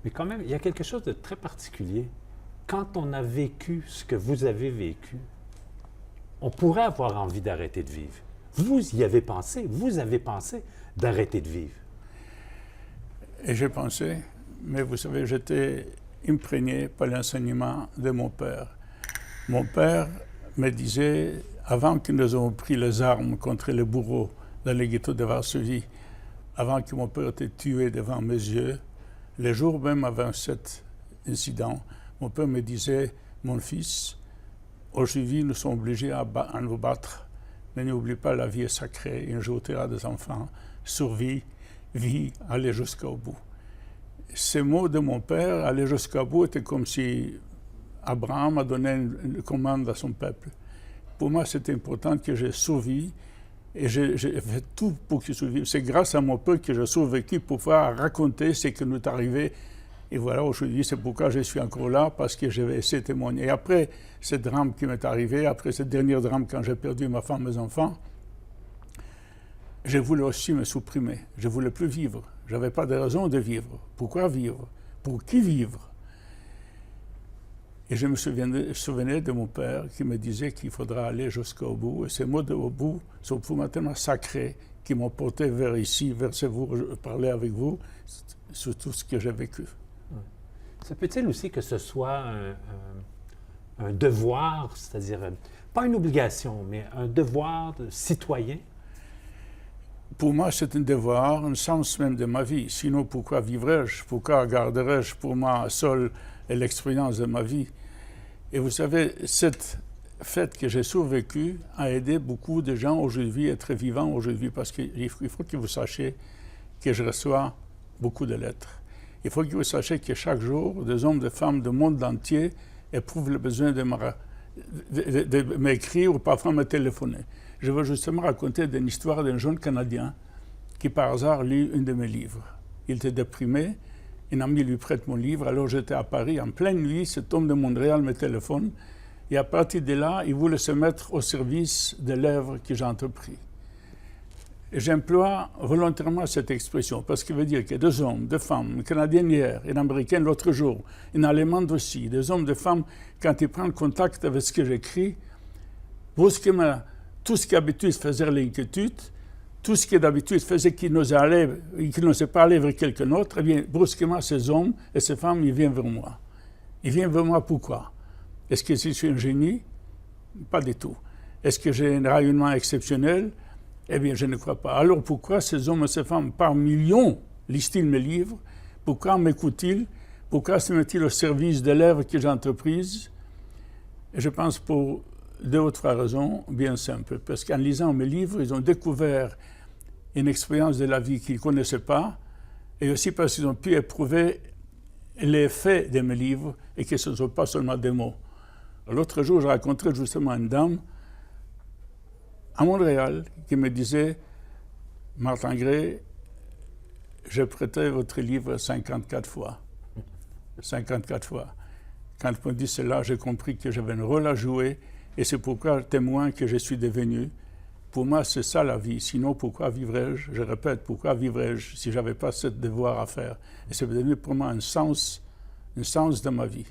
Mais quand même, il y a quelque chose de très particulier. Quand on a vécu ce que vous avez vécu, on pourrait avoir envie d'arrêter de vivre. Vous y avez pensé, vous avez pensé d'arrêter de vivre. Et j'ai pensé, mais vous savez, j'étais imprégné par l'enseignement de mon père. Mon père me disait, avant que nous ayons pris les armes contre les bourreaux dans les ghettos de Varsovie, avant que mon père était tué devant mes yeux, les jours même avant cet incident, mon père me disait, mon fils, aujourd'hui nous sommes obligés à nous battre, mais n'oublie pas, la vie est sacrée, un jour tu auras des enfants, survie, vie, aller jusqu'au bout. Ces mots de mon père, aller jusqu'au bout, étaient comme si Abraham a donné une commande à son peuple. Pour moi, c'était important que j'ai survécu et j'ai fait tout pour que je survive. C'est grâce à mon père que j'ai survécu pour pouvoir raconter ce qui nous est arrivé. Et voilà, aujourd'hui, c'est pourquoi je suis encore là, parce que j'avais essayé de témoigner. Et après ce drame qui m'est arrivé, après ce dernier drame quand j'ai perdu ma femme et mes enfants, je voulais aussi me supprimer. Je ne voulais plus vivre. Je n'avais pas de raison de vivre. Pourquoi vivre? Pour qui vivre? Et je me souvenais de mon père qui me disait qu'il faudra aller jusqu'au bout. Et ces mots de au bout sont pour moi tellement sacrés qui m'ont porté vers ici, vers vous, parler avec vous sur tout ce que j'ai vécu. Ça peut-il aussi que ce soit un devoir, c'est-à-dire pas une obligation, mais un devoir de citoyen? Pour moi, c'est un devoir, un sens même de ma vie. Sinon, pourquoi vivrais-je? Pourquoi garderais-je pour moi seul l'expérience de ma vie? Et vous savez, cette fait que j'ai survécu a aidé beaucoup de gens aujourd'hui à être vivants aujourd'hui, parce qu'il faut que vous sachiez que je reçois beaucoup de lettres. Il faut que vous sachiez que chaque jour, des hommes, des femmes du monde entier éprouvent le besoin de m'écrire ou parfois me téléphoner. Je veux justement raconter une histoire d'un jeune Canadien qui, par hasard, lit un de mes livres. Il était déprimé. Un ami lui prête mon livre. Alors j'étais à Paris. En pleine nuit, cet homme de Montréal me téléphone. Et à partir de là, il voulait se mettre au service de l'œuvre que j'ai entrepris. J'emploie volontairement cette expression parce qu'il veut dire que deux hommes, deux femmes, un Canadien hier, un Américain l'autre jour, une Allemande aussi, des hommes, des femmes, quand ils prennent contact avec ce que j'écris, brusquement, tout ce qui d'habitude faisait l'inquiétude, tout ce qui d'habitude faisait qu'il n'osait pas aller vers quelqu'un d'autre, eh bien, brusquement, ces hommes et ces femmes, ils viennent vers moi. Ils viennent vers moi pourquoi? Est-ce que je suis un génie? Pas du tout. Est-ce que j'ai un rayonnement exceptionnel? Eh bien, je ne crois pas. Alors pourquoi ces hommes et ces femmes, par millions, lisent-ils mes livres? Pourquoi m'écoutent-ils? Pourquoi se mettent-ils au service de l'œuvre que j'ai entreprise? Et je pense pour deux ou trois raisons bien simples. Parce qu'en lisant mes livres, ils ont découvert une expérience de la vie qu'ils ne connaissaient pas, et aussi parce qu'ils ont pu éprouver l'effet de mes livres et que ce ne sont pas seulement des mots. L'autre jour, j'ai rencontré justement une dame à Montréal qui me disait « Martin Gray, j'ai prêté votre livre 54 fois. 54 fois. Quand on me dit cela, j'ai compris que j'avais un rôle à jouer et c'est pourquoi témoin que je suis devenu. Pour moi, c'est ça la vie. Sinon, pourquoi vivrais-je? Je répète, pourquoi vivrais-je si je n'avais pas ce devoir à faire? Et c'est devenu pour moi un sens de ma vie.